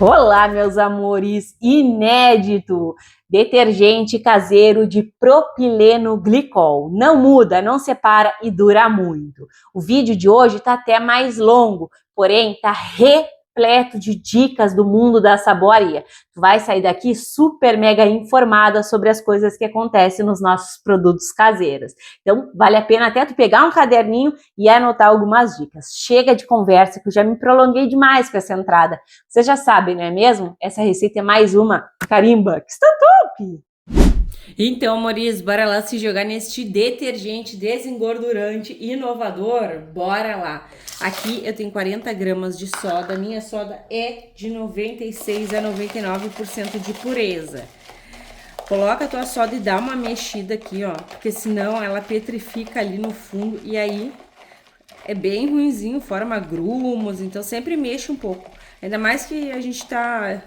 Olá, meus amores! Inédito! Detergente caseiro de propileno glicol. Não muda, não separa e dura muito. O vídeo de hoje está até mais longo, porém está repleto de dicas do mundo da saboaria. Tu vai sair daqui super mega informada sobre as coisas que acontecem nos nossos produtos caseiros. Então, vale a pena até tu pegar um caderninho e anotar algumas dicas. Chega de conversa, que eu já me prolonguei demais com essa entrada. Você já sabe, não é mesmo? Essa receita é mais uma carimba que está top! Então, Maurício, bora lá se jogar neste detergente desengordurante inovador? Bora lá! Aqui eu tenho 40 gramas de soda, minha soda é de 96 a 99% de pureza. Coloca a tua soda e dá uma mexida aqui, ó, porque senão ela petrifica ali no fundo e aí é bem ruinzinho, forma grumos, então sempre mexe um pouco. Ainda mais que a gente tá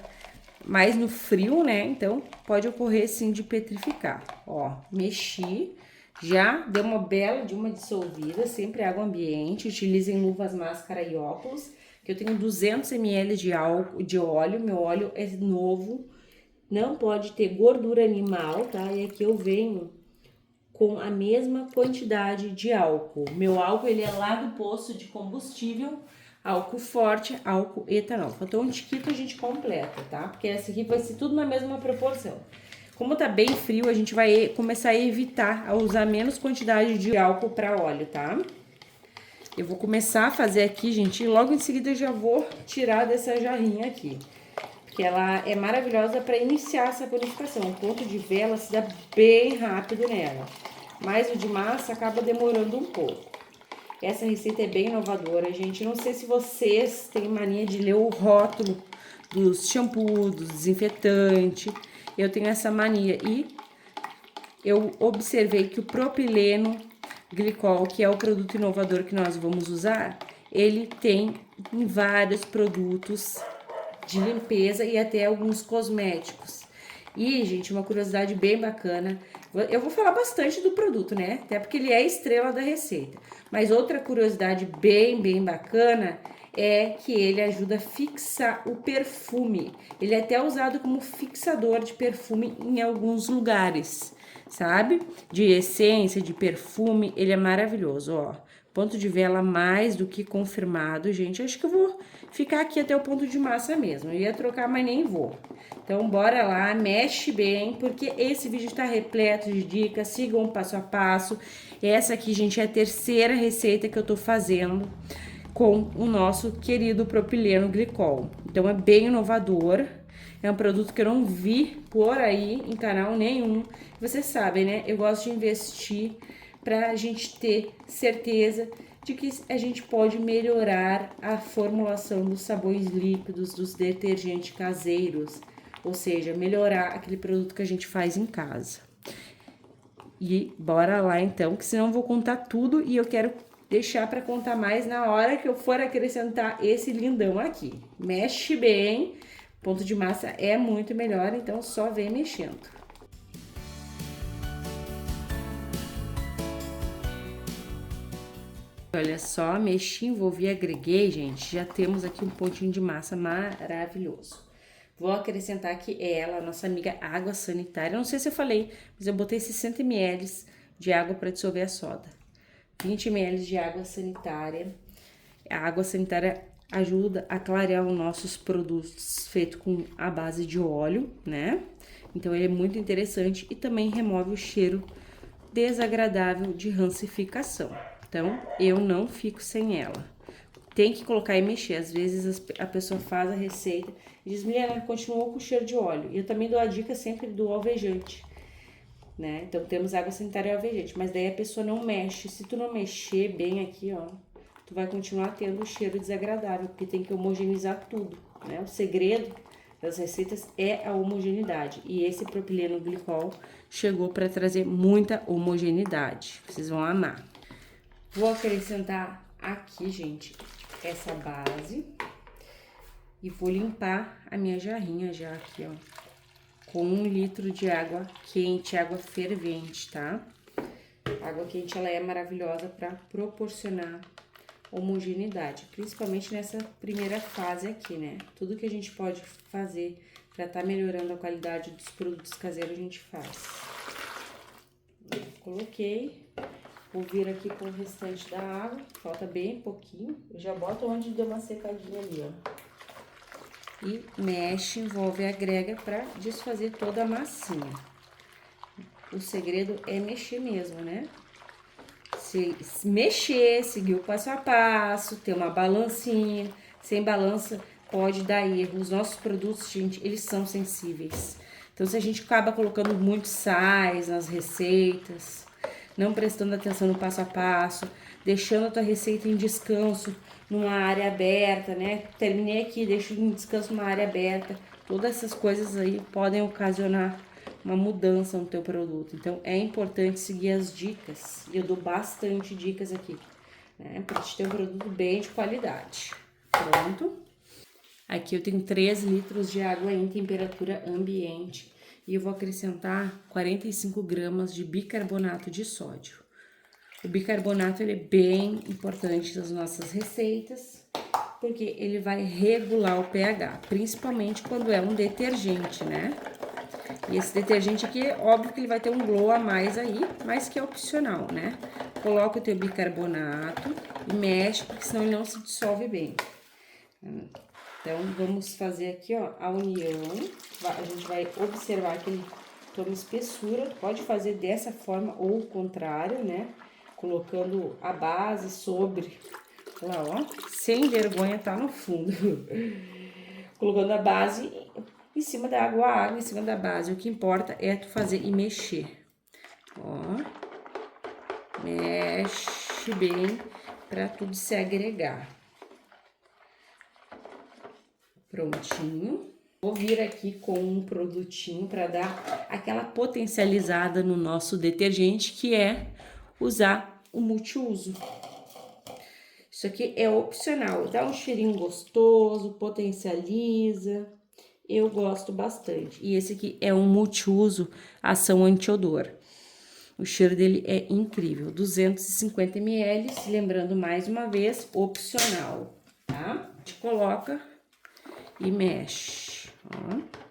mais no frio, né? Então pode ocorrer sim de petrificar. Ó, mexi, já deu uma bela de uma dissolvida, sempre água ambiente. Utilizem luvas, máscara e óculos. Que eu tenho 200 ml de óleo, meu óleo é novo, não pode ter gordura animal, tá? E aqui eu venho com a mesma quantidade de álcool. Meu álcool, ele é lá do posto de combustível, álcool forte, álcool etanol. Faltou um tiquito, a gente completa, tá? Porque essa aqui vai ser tudo na mesma proporção. Como tá bem frio, a gente vai começar a evitar a usar menos quantidade de álcool para óleo, tá? Eu vou começar a fazer aqui, gente, e logo em seguida eu já vou tirar dessa jarrinha aqui. Porque ela é maravilhosa para iniciar essa purificação. O ponto de vela se dá bem rápido nela. Mas o de massa acaba demorando um pouco. Essa receita é bem inovadora, gente. Não sei se vocês têm mania de ler o rótulo dos shampoos, dos desinfetantes. Eu tenho essa mania e eu observei que o propileno glicol, que é o produto inovador que nós vamos usar, ele tem em vários produtos de limpeza e até alguns cosméticos. E, gente, uma curiosidade bem bacana, eu vou falar bastante do produto, né? Até porque ele é a estrela da receita. Mas outra curiosidade bem bacana é que ele ajuda a fixar o perfume. Ele é até usado como fixador de perfume em alguns lugares, sabe? De essência, de perfume, ele é maravilhoso, ó. Ponto de vela mais do que confirmado, gente. Acho que eu vou ficar aqui até o ponto de massa mesmo. Eu ia trocar, mas nem vou. Então, bora lá, mexe bem, porque esse vídeo tá repleto de dicas. Sigam o passo a passo. Essa aqui, gente, é a terceira receita que eu tô fazendo com o nosso querido propileno glicol. Então, é bem inovador. É um produto que eu não vi por aí em canal nenhum. Vocês sabem, né? Eu gosto de investir para a gente ter certeza de que a gente pode melhorar a formulação dos sabões líquidos, dos detergentes caseiros, ou seja, melhorar aquele produto que a gente faz em casa. E bora lá então, que senão eu vou contar tudo e eu quero deixar para contar mais na hora que eu for acrescentar esse lindão aqui. Mexe bem, ponto de massa é muito melhor, então só vem mexendo. Olha só, mexi, envolvi, agreguei, gente, já temos aqui um pontinho de massa maravilhoso. Vou acrescentar aqui ela, a nossa amiga água sanitária. Não sei se eu falei, mas eu botei 60 ml de água para dissolver a soda. 20 ml de água sanitária. A água sanitária ajuda a clarear os nossos produtos feitos com a base de óleo, né? Então, ele é muito interessante e também remove o cheiro desagradável de rancificação. Então, eu não fico sem ela. Tem que colocar e mexer. Às vezes a pessoa faz a receita e diz, Milena, continuou com cheiro de óleo. E eu também dou a dica sempre do alvejante, né? Então, temos água sanitária e alvejante. Mas daí a pessoa não mexe. Se tu não mexer bem aqui, ó, tu vai continuar tendo o cheiro desagradável, porque tem que homogeneizar tudo, né? O segredo das receitas é a homogeneidade. E esse propileno glicol chegou para trazer muita homogeneidade. Vocês vão amar. Vou acrescentar aqui, gente, essa base. E vou limpar a minha jarrinha já aqui, ó. Com 1 litro de água quente, água fervente, tá? A água quente, ela é maravilhosa para proporcionar homogeneidade, principalmente nessa primeira fase aqui, né? Tudo que a gente pode fazer para estar melhorando a qualidade dos produtos caseiros, a gente faz. Coloquei, vou vir aqui com o restante da água, falta bem pouquinho. Eu já boto onde deu uma secadinha ali, ó. E mexe, envolve, agrega para desfazer toda a massinha. O segredo é mexer mesmo, né? Se mexer, seguir o passo a passo, ter uma balancinha. Sem balança pode dar erro. Os nossos produtos, gente, eles são sensíveis. Então, se a gente acaba colocando muito sais nas receitas, não prestando atenção no passo a passo, deixando a tua receita em descanso numa área aberta, né? Terminei aqui, deixo em descanso numa área aberta. Todas essas coisas aí podem ocasionar uma mudança no teu produto. Então, é importante seguir as dicas. E eu dou bastante dicas aqui, né? Pra te ter um produto bem de qualidade. Pronto. Aqui eu tenho 3 litros de água em temperatura ambiente. E eu vou acrescentar 45 gramas de bicarbonato de sódio. O bicarbonato, ele é bem importante nas nossas receitas, porque ele vai regular o pH, principalmente quando é um detergente, né? E esse detergente aqui, óbvio que ele vai ter um glow a mais aí, mas que é opcional, né? Coloca o teu bicarbonato e mexe, porque senão ele não se dissolve bem. Então, vamos fazer aqui, ó, a união. A gente vai observar que ele toma espessura. Pode fazer dessa forma ou o contrário, né? Colocando a base sobre, lá, ó, sem vergonha, tá no fundo. Colocando a base em cima da água, a água em cima da base. O que importa é tu fazer e mexer. Ó, mexe bem pra tudo se agregar. Prontinho. Vou vir aqui com um produtinho para dar aquela potencializada no nosso detergente, que é usar o multiuso. Isso aqui é opcional, dá um cheirinho gostoso, potencializa. Eu gosto bastante. E esse aqui é um multiuso, ação antiodor. O cheiro dele é incrível. 250 ml, lembrando mais uma vez, opcional, tá? A gente coloca e mexe, ó.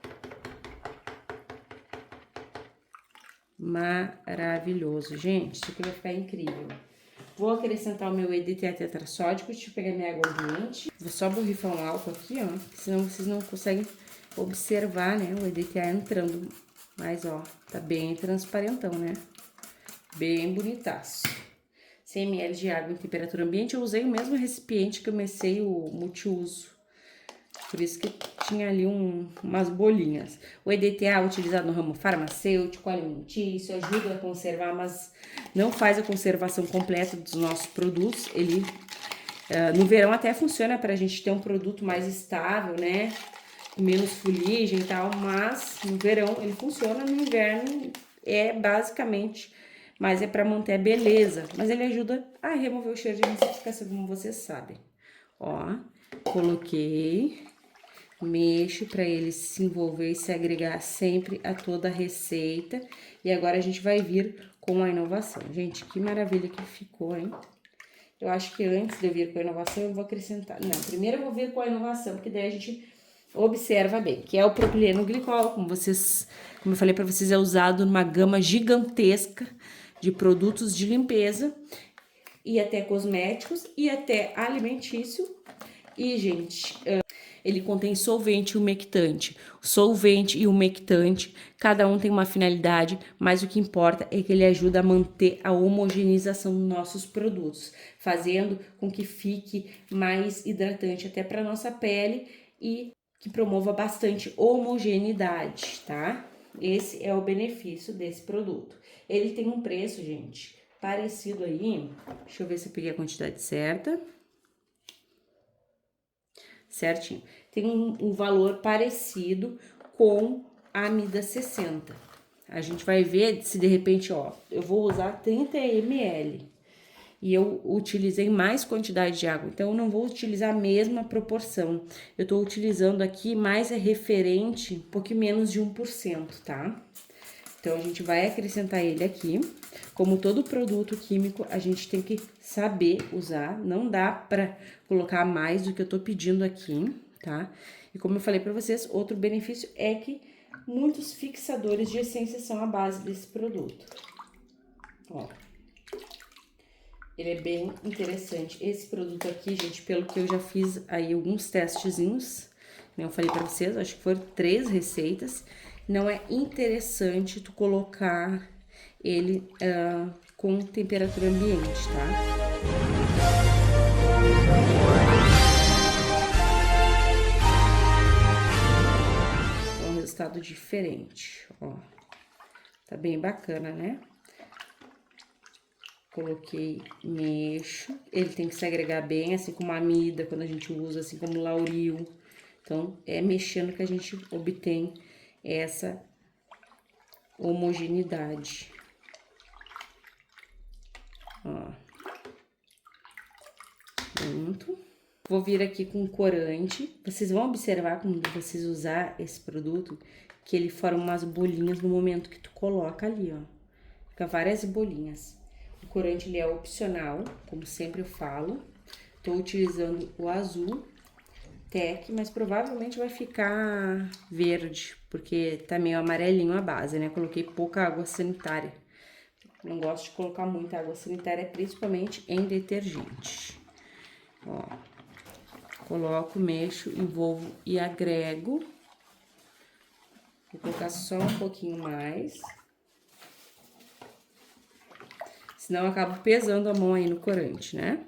Maravilhoso, gente. Isso aqui vai ficar incrível. Vou acrescentar o meu EDTA tetrassódico. Deixa eu pegar minha água ambiente. Vou só borrifar um álcool aqui, ó. Senão vocês não conseguem observar, né? O EDTA entrando. Mas, ó, tá bem transparentão, né? Bem bonitaço. 100 ml de água em temperatura ambiente. Eu usei o mesmo recipiente que eu mecei o multiuso. Por isso que tinha ali umas bolinhas. O EDTA é utilizado no ramo farmacêutico, alimentício, ajuda a conservar, mas não faz a conservação completa dos nossos produtos. Ele, no verão até funciona para a gente ter um produto mais estável, né? Menos fuligem e tal, mas no verão ele funciona, no inverno é basicamente, mas é para manter a beleza. Mas ele ajuda a remover o cheiro de intoxicação, como vocês sabem. Ó, coloquei. Mexo para ele se envolver e se agregar sempre a toda a receita. E agora a gente vai vir com a inovação. Gente, que maravilha que ficou, hein? Eu acho que antes de eu vir com a inovação, eu vou acrescentar... Não, primeiro eu vou vir com a inovação, porque daí a gente observa bem. Que é o propileno glicol, como eu falei para vocês, é usado numa gama gigantesca de produtos de limpeza. E até cosméticos, e até alimentício. E, gente... Ele contém solvente e umectante. O solvente e o umectante, cada um tem uma finalidade, mas o que importa é que ele ajuda a manter a homogeneização dos nossos produtos, fazendo com que fique mais hidratante até para nossa pele e que promova bastante homogeneidade, tá? Esse é o benefício desse produto. Ele tem um preço, gente, parecido aí. Deixa eu ver se eu peguei a quantidade certa. Certinho. Tem um valor parecido com a Amida 60. A gente vai ver se de repente, ó, eu vou usar 30 ml e eu utilizei mais quantidade de água, então eu não vou utilizar a mesma proporção. Eu tô utilizando aqui mais referente, um pouquinho menos de 1%, tá? Então, a gente vai acrescentar ele aqui. Como todo produto químico, a gente tem que saber usar. Não dá pra colocar mais do que eu tô pedindo aqui, tá? E como eu falei pra vocês, outro benefício é que muitos fixadores de essência são a base desse produto. Ó. Ele é bem interessante. Esse produto aqui, gente, pelo que eu já fiz aí alguns testezinhos, eu falei pra vocês, acho que foram 3 receitas. Não é interessante tu colocar ele com temperatura ambiente, tá? É um resultado diferente, ó. Tá bem bacana, né? Coloquei, mexo. Ele tem que se agregar bem, assim como a amida, quando a gente usa, assim como o lauril. Então, é mexendo que a gente obtém essa homogeneidade. Ó. Pronto. Vou vir aqui com corante. Vocês vão observar quando vocês usar esse produto, que ele forma umas bolinhas no momento que tu coloca ali, ó. Fica várias bolinhas. O corante, ele é opcional, como sempre eu falo. Tô utilizando o azul Tech, mas provavelmente vai ficar verde, porque tá meio amarelinho a base, né? Coloquei pouca água sanitária. Não gosto de colocar muita água sanitária, principalmente em detergente. Ó, coloco, mexo, envolvo e agrego. Vou colocar só um pouquinho mais. Senão eu acabo pesando a mão aí no corante, né?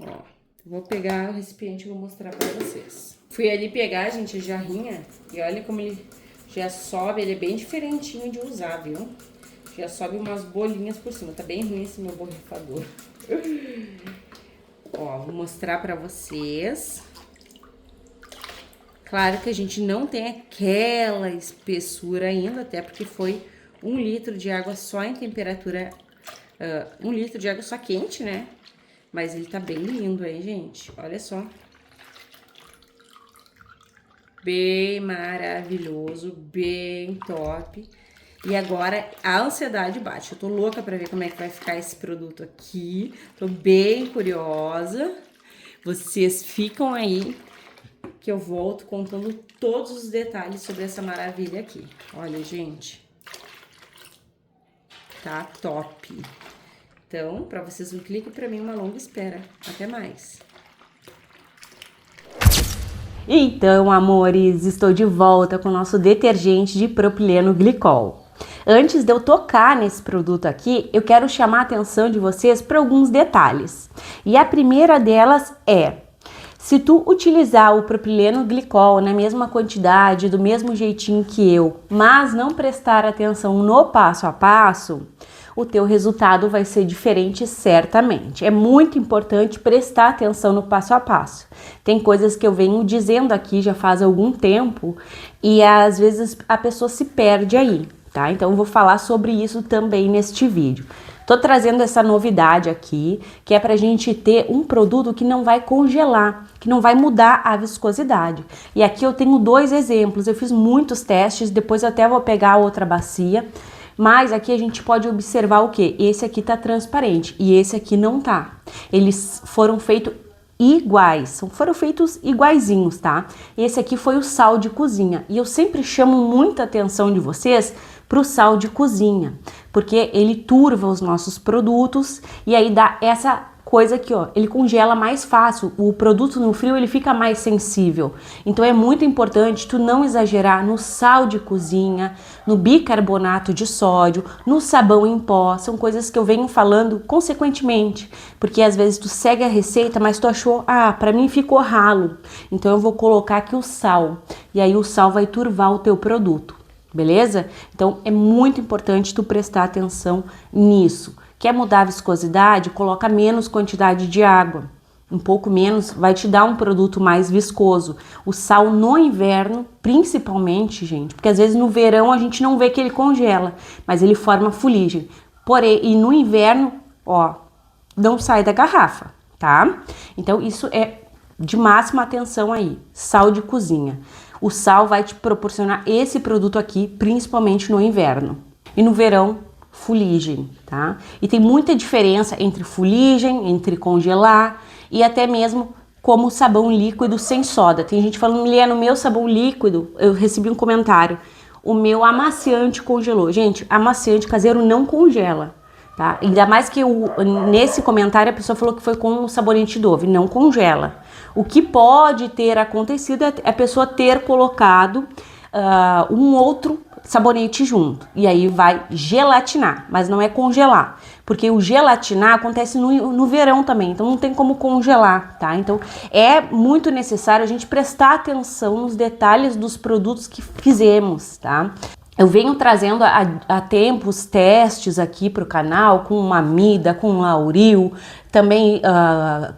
Ó, vou pegar o recipiente e vou mostrar pra vocês. Fui ali pegar, gente, a jarrinha, e olha como ele já sobe, ele é bem diferentinho de usar, viu? Já sobe umas bolinhas por cima, tá bem ruim esse meu borrifador. Ó, vou mostrar pra vocês. Claro que a gente não tem aquela espessura ainda, até porque foi 1 litro de água só em temperatura... 1 litro de água só quente, né? Mas ele tá bem lindo aí, gente. Olha só. Bem maravilhoso, bem top. E agora a ansiedade bate. Eu tô louca pra ver como é que vai ficar esse produto aqui. Tô bem curiosa. Vocês ficam aí que eu volto contando todos os detalhes sobre essa maravilha aqui. Olha, gente. Tá top. Então, para vocês, um clique, para mim, uma longa espera. Até mais. Então, amores, estou de volta com o nosso detergente de propileno glicol. Antes de eu tocar nesse produto aqui, eu quero chamar a atenção de vocês para alguns detalhes. E a primeira delas é: se tu utilizar o propileno glicol na mesma quantidade, do mesmo jeitinho que eu, mas não prestar atenção no passo a passo, o teu resultado vai ser diferente certamente. É muito importante prestar atenção no passo a passo. Tem coisas que eu venho dizendo aqui já faz algum tempo e às vezes a pessoa se perde aí, tá? Então eu vou falar sobre isso também neste vídeo. Tô trazendo essa novidade aqui, que é pra gente ter um produto que não vai congelar, que não vai mudar a viscosidade. E aqui eu tenho 2 exemplos, eu fiz muitos testes, depois eu até vou pegar a outra bacia, mas aqui a gente pode observar o que? Esse aqui tá transparente e esse aqui não tá. Eles foram feitos iguais, foram feitos iguaizinhos, tá? Esse aqui foi o sal de cozinha e eu sempre chamo muita atenção de vocês pro sal de cozinha, porque ele turva os nossos produtos e aí dá essa coisa aqui, ó, ele congela mais fácil, o produto no frio ele fica mais sensível. Então é muito importante tu não exagerar no sal de cozinha, no bicarbonato de sódio, no sabão em pó, são coisas que eu venho falando consequentemente, porque às vezes tu segue a receita, mas tu achou, pra mim ficou ralo, então eu vou colocar aqui o sal, e aí o sal vai turvar o teu produto, beleza? Então é muito importante tu prestar atenção nisso. Quer mudar a viscosidade? Coloca menos quantidade de água. Um pouco menos vai te dar um produto mais viscoso. O sal no inverno, principalmente, gente, porque às vezes no verão a gente não vê que ele congela, mas ele forma fuligem. Porém, e no inverno, ó, não sai da garrafa, tá? Então isso é de máxima atenção aí, sal de cozinha. O sal vai te proporcionar esse produto aqui, principalmente no inverno. E no verão, fuligem, tá? E tem muita diferença entre fuligem, entre congelar e até mesmo como sabão líquido sem soda. Tem gente falando, Miliana, no meu sabão líquido, eu recebi um comentário, o meu amaciante congelou. Gente, amaciante caseiro não congela, tá? Ainda mais que nesse comentário a pessoa falou que foi com o sabonete Dove, não congela. O que pode ter acontecido é a pessoa ter colocado um outro sabonete junto, e aí vai gelatinar, mas não é congelar, porque o gelatinar acontece no verão também, então não tem como congelar, tá? Então é muito necessário a gente prestar atenção nos detalhes dos produtos que fizemos, tá? Eu venho trazendo há tempos testes aqui para o canal com Mamida, com Lauril, também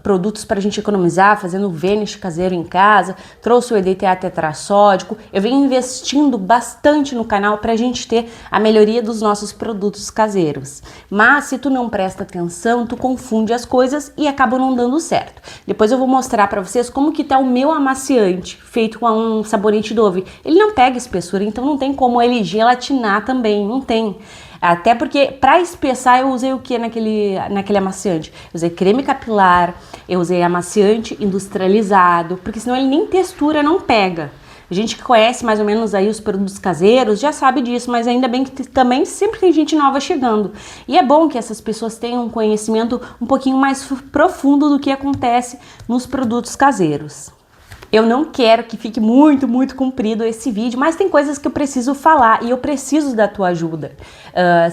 produtos para a gente economizar, fazendo Vanish caseiro em casa, trouxe o EDTA tetrassódico. Eu venho investindo bastante no canal para a gente ter a melhoria dos nossos produtos caseiros. Mas se tu não presta atenção, tu confunde as coisas e acaba não dando certo. Depois eu vou mostrar para vocês como que tá o meu amaciante, feito com um sabonete Dove. Ele não pega espessura, então não tem como ele gelatinar também, não tem. Até porque para espessar eu usei o que naquele amaciante? Eu usei creme capilar, eu usei amaciante industrializado, porque senão ele nem textura não pega. A gente que conhece mais ou menos aí os produtos caseiros já sabe disso, mas ainda bem que também sempre tem gente nova chegando. E é bom que essas pessoas tenham um conhecimento um pouquinho mais profundo do que acontece nos produtos caseiros. Eu não quero que fique muito comprido esse vídeo, mas tem coisas que eu preciso falar e eu preciso da tua ajuda.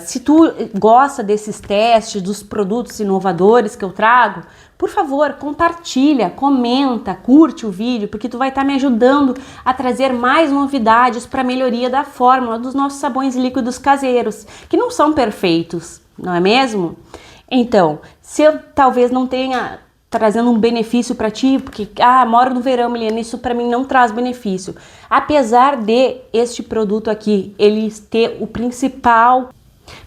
Se tu gosta desses testes, dos produtos inovadores que eu trago, por favor, compartilha, comenta, curte o vídeo, porque tu vai estar me ajudando a trazer mais novidades para a melhoria da fórmula dos nossos sabões líquidos caseiros, que não são perfeitos, não é mesmo? Então, se eu talvez não tenha trazendo um benefício para ti, porque moro no verão, Miliana, isso para mim não traz benefício. Apesar de este produto aqui, ele ter o principal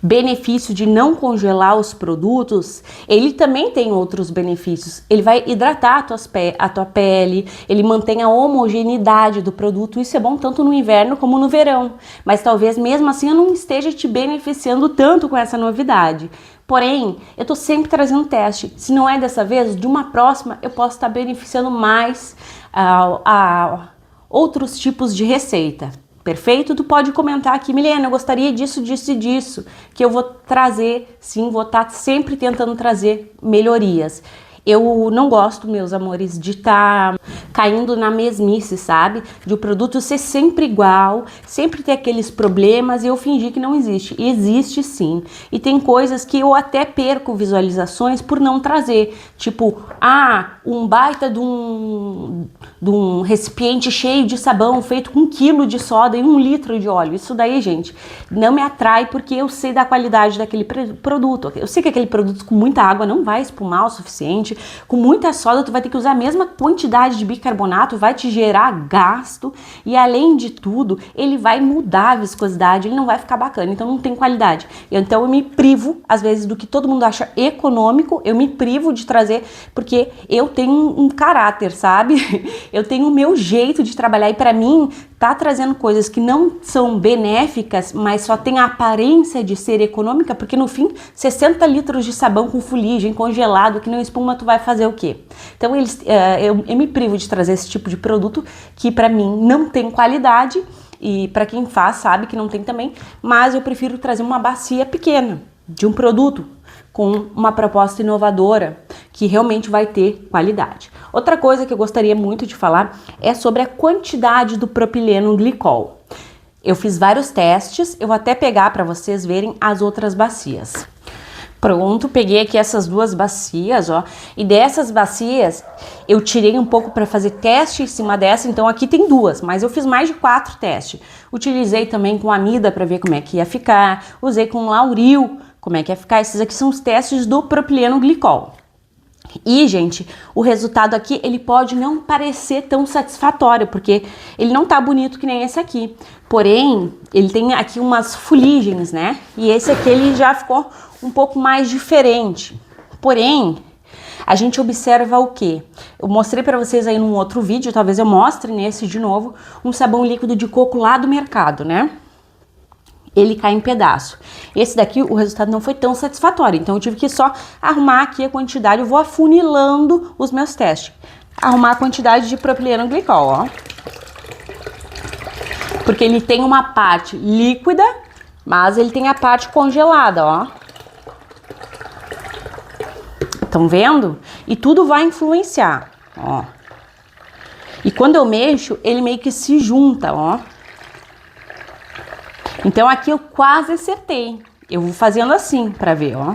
benefício de não congelar os produtos, ele também tem outros benefícios. Ele vai hidratar a tua pele, ele mantém a homogeneidade do produto. Isso é bom tanto no inverno como no verão, mas talvez mesmo assim eu não esteja te beneficiando tanto com essa novidade. Porém, eu tô sempre trazendo teste. Se não é dessa vez, de uma próxima eu posso estar beneficiando mais a outros tipos de receita. Perfeito? Tu pode comentar aqui, Miliana, eu gostaria disso, disso e disso, que eu vou trazer, sim, vou estar sempre tentando trazer melhorias. Eu não gosto, meus amores, de estar caindo na mesmice, sabe? De o produto ser sempre igual, sempre ter aqueles problemas e eu fingir que não existe. E existe sim. E tem coisas que eu até perco visualizações por não trazer. Tipo, um baita de um recipiente cheio de sabão feito com 1 quilo de soda e 1 litro de óleo. Isso daí, gente, não me atrai porque eu sei da qualidade daquele produto. Eu sei que aquele produto com muita água não vai espumar o suficiente. Com muita soda tu vai ter que usar a mesma quantidade de bicarbonato, vai te gerar gasto e além de tudo ele vai mudar a viscosidade, ele não vai ficar bacana, então não tem qualidade. Então eu me privo às vezes do que todo mundo acha econômico, eu me privo de trazer porque eu tenho um caráter, sabe? Eu tenho o meu jeito de trabalhar e para mim tá trazendo coisas que não são benéficas, mas só tem a aparência de ser econômica, porque no fim 60 litros de sabão com fuligem congelado que não espuma, tu vai fazer o quê? Então eu me privo de trazer esse tipo de produto que para mim não tem qualidade e para quem faz sabe que não tem também, mas eu prefiro trazer uma bacia pequena de um produto com uma proposta inovadora que realmente vai ter qualidade. Outra coisa que eu gostaria muito de falar é sobre a quantidade do propileno glicol. Eu fiz vários testes, eu vou até pegar para vocês verem as outras bacias. Pronto, peguei aqui essas 2 bacias, ó, e dessas bacias eu tirei um pouco para fazer teste em cima dessa, então aqui tem 2, mas eu fiz mais de 4 testes. Utilizei também com Amida para ver como é que ia ficar, usei com Lauril, como é que ia ficar. Esses aqui são os testes do propileno glicol. E, gente, o resultado aqui, ele pode não parecer tão satisfatório, porque ele não tá bonito que nem esse aqui. Porém, ele tem aqui umas fuligens, né? E esse aqui, ele já ficou um pouco mais diferente. Porém, a gente observa o quê? Eu mostrei para vocês aí num outro vídeo, talvez eu mostre nesse de novo, um sabão líquido de coco lá do mercado, né? Ele cai em pedaço. Esse daqui, o resultado não foi tão satisfatório, então eu tive que só arrumar aqui a quantidade, eu vou afunilando os meus testes. Arrumar a quantidade de propileno glicol, ó. Porque ele tem uma parte líquida, mas ele tem a parte congelada, ó. Estão vendo? E tudo vai influenciar, ó. E quando eu mexo, ele meio que se junta, ó. Então aqui eu quase acertei. Eu vou fazendo assim pra ver, ó.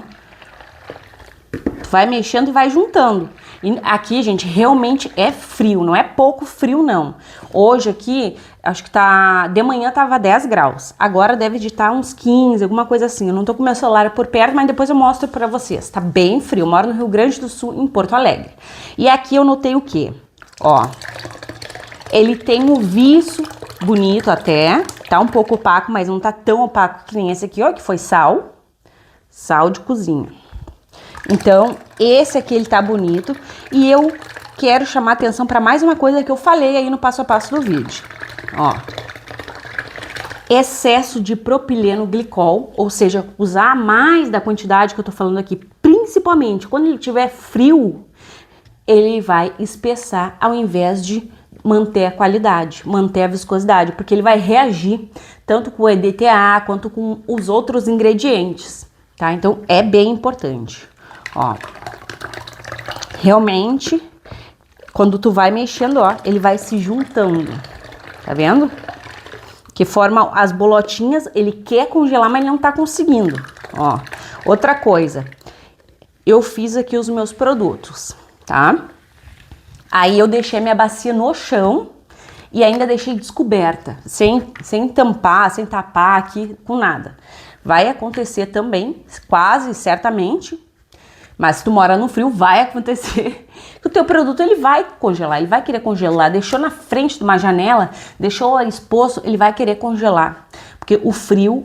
Vai mexendo e vai juntando. E aqui, gente, realmente é frio, não é pouco frio, não. Hoje aqui, acho que tá... De manhã tava 10 graus. Agora deve estar uns 15, alguma coisa assim. Eu não tô com meu celular por perto, mas depois eu mostro pra vocês. Tá bem frio. Eu moro no Rio Grande do Sul, em Porto Alegre. E aqui eu notei o quê? Ó, ele tem um viço bonito até. Tá um pouco opaco, mas não tá tão opaco que nem esse aqui, ó, que foi sal. Sal de cozinha. Então, esse aqui ele tá bonito e eu quero chamar atenção para mais uma coisa que eu falei aí no passo a passo do vídeo. Ó, excesso de propileno glicol, ou seja, usar mais da quantidade que eu tô falando aqui, principalmente quando ele tiver frio, ele vai espessar ao invés de manter a qualidade, manter a viscosidade, porque ele vai reagir tanto com o EDTA quanto com os outros ingredientes, tá? Então, é bem importante. Ó, realmente, quando tu vai mexendo, ó, ele vai se juntando, tá vendo? Que forma as bolotinhas, ele quer congelar, mas não tá conseguindo, ó. Outra coisa, eu fiz aqui os meus produtos, tá? Aí eu deixei minha bacia no chão e ainda deixei descoberta, sem tampar, sem tapar aqui com nada. Vai acontecer também, quase certamente, mas se tu mora no frio, vai acontecer que o teu produto ele vai congelar, ele vai querer congelar. Deixou na frente de uma janela, deixou exposto, ele vai querer congelar. Porque o frio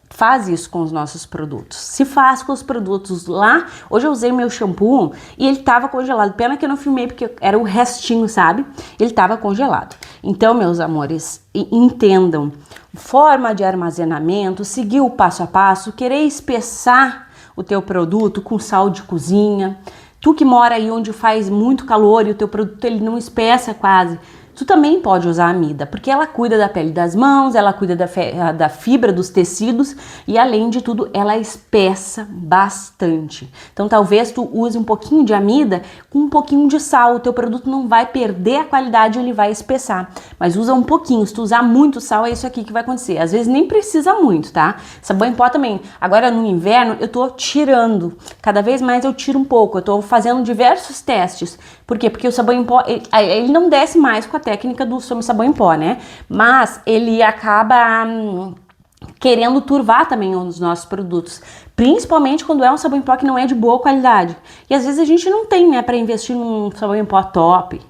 faz isso com os nossos produtos. Se faz com os produtos lá, hoje eu usei meu shampoo e ele tava congelado. Pena que eu não filmei porque era o restinho, sabe? Ele tava congelado. Então, meus amores, entendam. Forma de armazenamento, seguir o passo a passo, querer espessar o teu produto com sal de cozinha. Tu que mora aí onde faz muito calor e o teu produto ele não espessa quase, tu também pode usar a amida, porque ela cuida da pele das mãos, ela cuida da fibra dos tecidos e além de tudo ela espessa bastante. Então talvez tu use um pouquinho de amida com um pouquinho de sal, o teu produto não vai perder a qualidade, ele vai espessar. Mas usa um pouquinho, se tu usar muito sal é isso aqui que vai acontecer. Às vezes nem precisa muito, tá? Sabão em pó também. Agora no inverno eu tô tirando, cada vez mais eu tiro um pouco, eu tô fazendo diversos testes. Por quê? Porque o sabão em pó, ele não desce mais com a técnica do sabão em pó, né? Mas ele acaba querendo turvar também os nossos produtos, principalmente quando é um sabão em pó que não é de boa qualidade. E às vezes a gente não tem, né, para investir num sabão em pó top.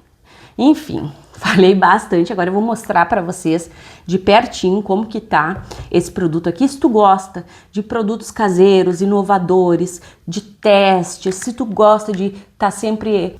Enfim, falei bastante, agora eu vou mostrar para vocês de pertinho como que tá esse produto aqui. Se tu gosta de produtos caseiros, inovadores, de testes, se tu gosta de estar sempre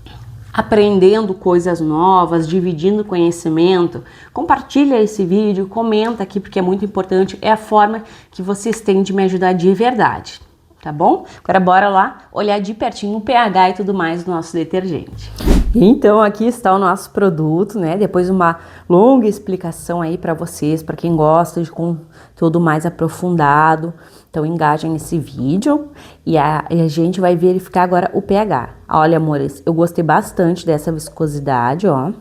aprendendo coisas novas, dividindo conhecimento, compartilha esse vídeo, comenta aqui porque é muito importante, é a forma que vocês têm de me ajudar de verdade, tá bom? Agora bora lá olhar de pertinho o pH e tudo mais do nosso detergente. Então aqui está o nosso produto, né? Depois de uma longa explicação aí para vocês, para quem gosta de conteúdo mais aprofundado. Então engajem nesse vídeo e a gente vai verificar agora o pH. Olha, amores, eu gostei bastante dessa viscosidade, ó.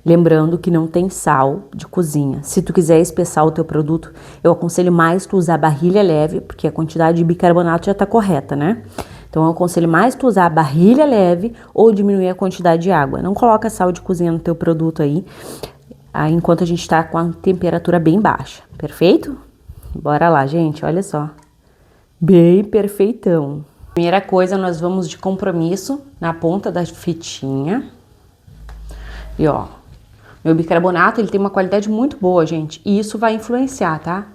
Lembrando que não tem sal de cozinha. Se tu quiser espessar o teu produto, eu aconselho mais tu usar barrilha leve, porque a quantidade de bicarbonato já tá correta, né? Então eu aconselho mais tu usar a barrilha leve ou diminuir a quantidade de água. Não coloca sal de cozinha no teu produto aí, enquanto a gente tá com a temperatura bem baixa, perfeito? Bora lá, gente, olha só. Bem perfeitão. Primeira coisa, nós vamos de compromisso na ponta da fitinha. E ó, meu bicarbonato, ele tem uma qualidade muito boa, gente. E isso vai influenciar, tá?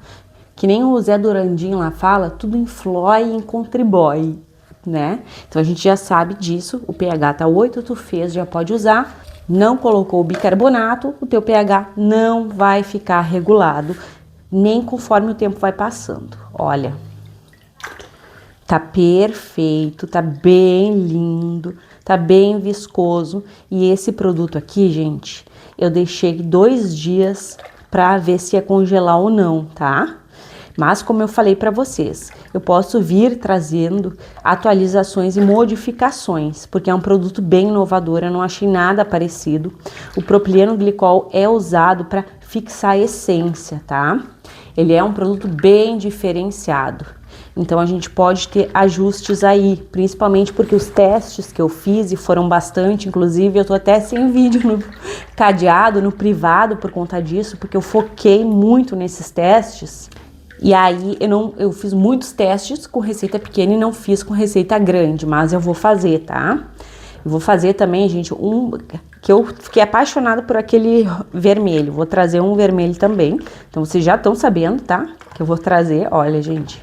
Que nem o Zé Durandinho lá fala, tudo influi e contribui. né? Então a gente já sabe disso, o pH tá 8, tu fez, já pode usar. Não colocou o bicarbonato, o teu pH não vai ficar regulado, nem conforme o tempo vai passando. Olha, tá perfeito, tá bem lindo, tá bem viscoso. E esse produto aqui, gente, eu deixei 2 dias pra ver se ia congelar ou não, tá? Mas como eu falei para vocês, eu posso vir trazendo atualizações e modificações, porque é um produto bem inovador, eu não achei nada parecido. O propileno glicol é usado para fixar a essência, tá? Ele é um produto bem diferenciado. Então a gente pode ter ajustes aí, principalmente porque os testes que eu fiz e foram bastante, inclusive eu tô até sem vídeo no cadeado, no privado por conta disso, porque eu foquei muito nesses testes. E aí eu fiz muitos testes com receita pequena e não fiz com receita grande, mas eu vou fazer, tá? Eu vou fazer também, gente, que eu fiquei apaixonada por aquele vermelho. Vou trazer um vermelho também. Então vocês já estão sabendo, tá? Que eu vou trazer, olha, gente,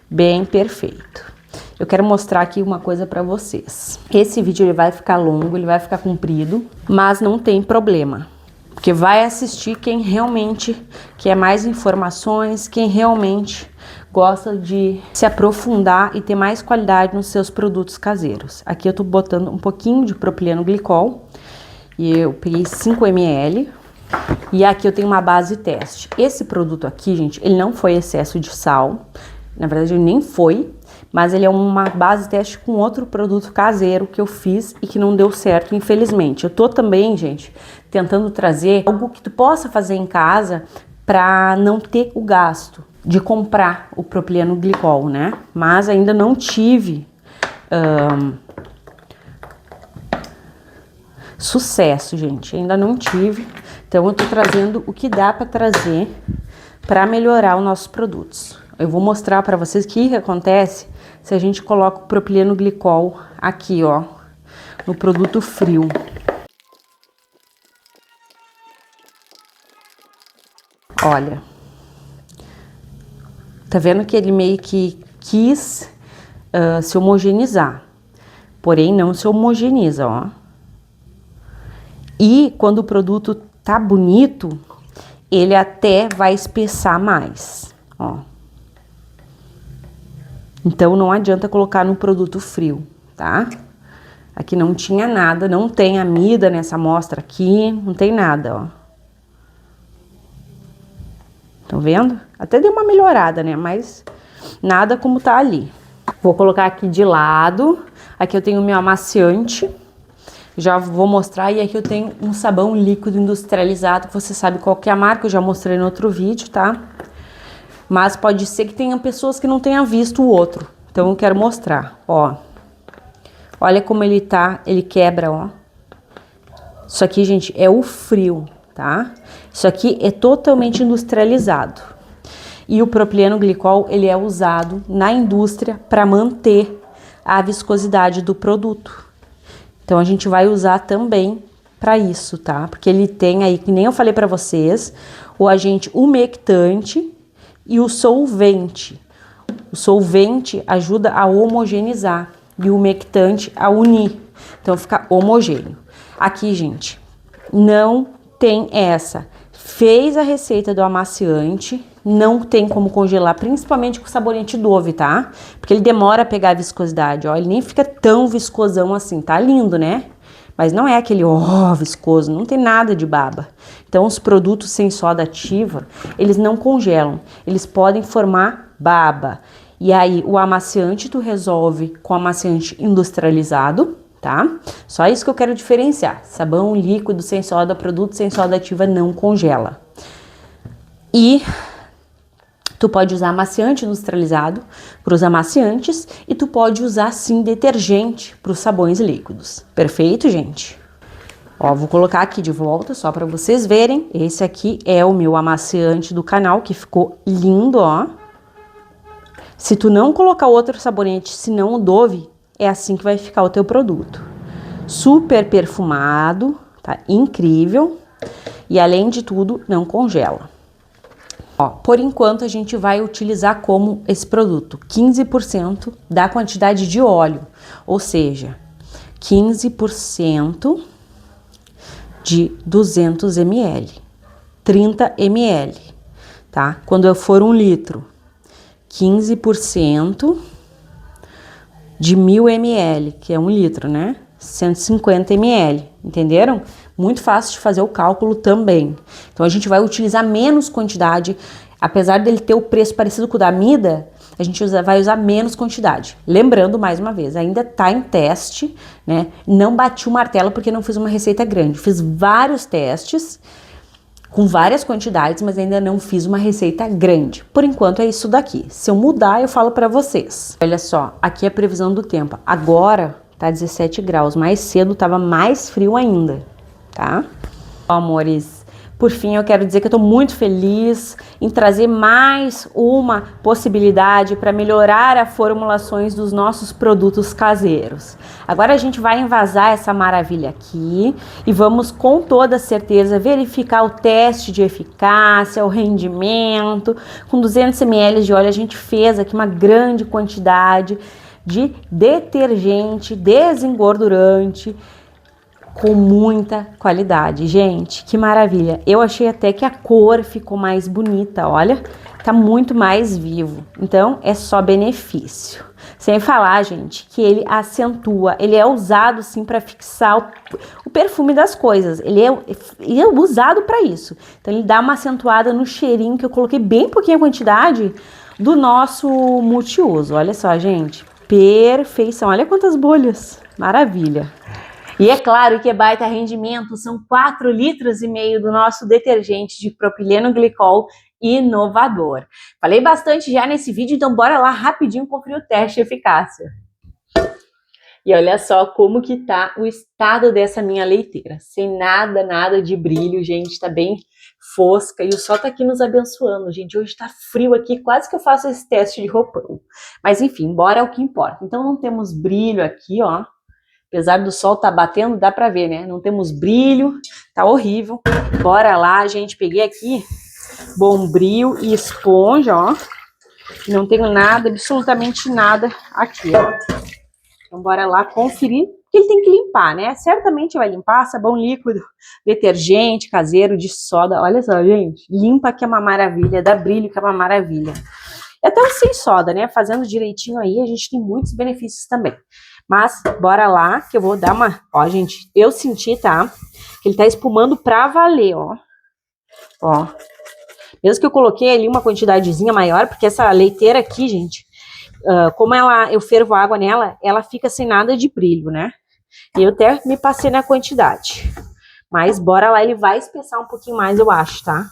bem perfeito. Eu quero mostrar aqui uma coisa pra vocês. Esse vídeo ele vai ficar longo, ele vai ficar comprido, mas não tem problema. Porque vai assistir quem realmente quer mais informações, quem realmente gosta de se aprofundar e ter mais qualidade nos seus produtos caseiros. Aqui eu tô botando um pouquinho de propileno glicol e eu peguei 5 ml. E aqui eu tenho uma base teste. Esse produto aqui, gente, ele não foi excesso de sal. Na verdade, ele nem foi, mas ele é uma base teste com outro produto caseiro que eu fiz e que não deu certo, infelizmente. Eu tô também, gente, tentando trazer algo que tu possa fazer em casa para não ter o gasto de comprar o propileno glicol, né? Mas ainda não tive sucesso, gente. Ainda não tive. Então eu tô trazendo o que dá para trazer para melhorar os nossos produtos. Eu vou mostrar para vocês o que acontece se a gente coloca o propileno glicol aqui, ó, no produto frio. Olha, tá vendo que ele meio que quis se homogeneizar, porém não se homogeneiza, ó. E quando o produto tá bonito, ele até vai espessar mais, ó. Então não adianta colocar no produto frio, tá? Aqui não tinha nada, não tem amida nessa amostra aqui, não tem nada, ó. Estão vendo? Até deu uma melhorada, né? Mas nada como tá ali. Vou colocar aqui de lado. Aqui eu tenho o meu amaciante. Já vou mostrar. E aqui eu tenho um sabão líquido industrializado, que você sabe qual que é a marca. Eu já mostrei no outro vídeo, tá? Mas pode ser que tenha pessoas que não tenham visto o outro. Então eu quero mostrar, ó. Olha como ele tá, ele quebra, ó. Isso aqui, gente, é o frio, tá? Isso aqui é totalmente industrializado. E o propileno glicol, ele é usado na indústria para manter a viscosidade do produto. Então a gente vai usar também para isso, tá? Porque ele tem aí, que nem eu falei para vocês, o agente umectante e o solvente. O solvente ajuda a homogeneizar e o umectante a unir. Então fica homogêneo. Aqui, gente, não tem essa. Fez a receita do amaciante, não tem como congelar, principalmente com o sabonete Dove, tá? Porque ele demora a pegar a viscosidade, ó. Ele nem fica tão viscosão assim, tá lindo, né? Mas não é aquele viscoso, não tem nada de baba. Então, os produtos sem soda ativa, eles não congelam. Eles podem formar baba. E aí, o amaciante tu resolve com amaciante industrializado, tá? Só isso que eu quero diferenciar. Sabão líquido sem soda, produto sem soda ativa não congela. E tu pode usar amaciante industrializado para os amaciantes e tu pode usar sim detergente para os sabões líquidos. Perfeito, gente? Ó, vou colocar aqui de volta só para vocês verem. Esse aqui é o meu amaciante do canal, que ficou lindo, ó. Se tu não colocar outro sabonete, senão o Dove, é assim que vai ficar o teu produto. Super perfumado, tá? Incrível. E além de tudo, não congela. Ó, por enquanto a gente vai utilizar como esse produto 15% da quantidade de óleo, ou seja, 15% de 200 ml, 30 ml, tá? Quando eu for 1 litro, 15% de 1000 ml, que é 1 litro, né? 150 ml, entenderam? Muito fácil de fazer o cálculo também. Então a gente vai utilizar menos quantidade, apesar dele ter o preço parecido com o da Mida, a gente vai usar menos quantidade. Lembrando, mais uma vez, ainda tá em teste, né? Não bati o martelo porque não fiz uma receita grande. Fiz vários testes com várias quantidades, mas ainda não fiz uma receita grande. Por enquanto é isso daqui. Se eu mudar, eu falo pra vocês. Olha só, aqui é a previsão do tempo. Agora tá 17 graus, mais cedo tava mais frio ainda, tá? Ó, amores, por fim eu quero dizer que eu tô muito feliz em trazer mais uma possibilidade para melhorar as formulações dos nossos produtos caseiros. Agora a gente vai envasar essa maravilha aqui e vamos com toda certeza verificar o teste de eficácia, o rendimento. Com 200 ml de óleo a gente fez aqui uma grande quantidade de detergente desengordurante com muita qualidade. Gente, que maravilha. Eu achei até que a cor ficou mais bonita, olha, tá muito mais vivo. Então, é só benefício. Sem falar, gente, que ele acentua, ele é usado sim para fixar o perfume das coisas. Ele é usado para isso. Então, ele dá uma acentuada no cheirinho, que eu coloquei bem pouquinha quantidade do nosso multiuso. Olha só, gente, perfeição. Olha quantas bolhas. Maravilha. E é claro que é baita rendimento, são 4,5 litros do nosso detergente de propileno glicol inovador. Falei bastante já nesse vídeo, então bora lá rapidinho conferir o teste de eficácia. E olha só como que tá o estado dessa minha leiteira, sem nada de brilho, gente, tá bem fosca e o sol tá aqui nos abençoando, gente. Hoje tá frio aqui, quase que eu faço esse teste de roupão. Mas enfim, bora ao que importa. Então não temos brilho aqui, ó. Apesar do sol tá batendo, dá pra ver, né? Não temos brilho, tá horrível. Bora lá, gente. Peguei aqui Bombril e esponja, ó. Não tenho nada, absolutamente nada aqui, ó. Então bora lá conferir, porque ele tem que limpar, né? Certamente vai limpar, sabão líquido, detergente caseiro de soda. Olha só, gente. Limpa que é uma maravilha, dá brilho que é uma maravilha. E até o sem soda, né? Fazendo direitinho aí, a gente tem muitos benefícios também. Mas, bora lá, que eu vou dar uma... Ó, gente, eu senti, tá? Que ele tá espumando pra valer, ó. Ó. Mesmo que eu coloquei ali uma quantidadezinha maior, porque essa leiteira aqui, gente, como eu fervo água nela, ela fica sem nada de brilho, né? E eu até me passei na quantidade. Mas, bora lá, ele vai espessar um pouquinho mais, eu acho, tá?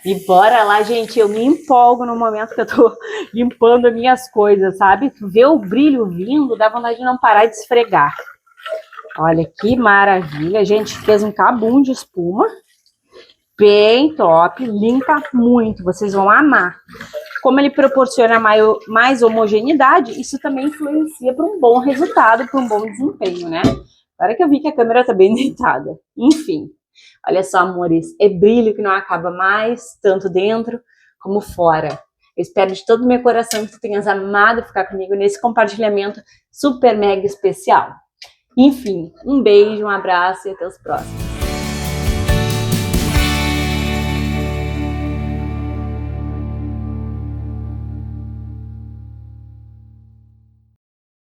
E bora lá, gente, eu me empolgo no momento que eu tô limpando as minhas coisas, sabe? Ver o brilho vindo, dá vontade de não parar de esfregar. Olha que maravilha, a gente fez um cabum de espuma, bem top, limpa muito, vocês vão amar. Como ele proporciona mais homogeneidade, isso também influencia para um bom resultado, para um bom desempenho, né? Agora que eu vi que a câmera tá bem deitada. Enfim. Olha só, amores, é brilho que não acaba mais, tanto dentro como fora. Eu espero de todo o meu coração que tu tenhas amado ficar comigo nesse compartilhamento super mega especial. Enfim, um beijo, um abraço e até os próximos.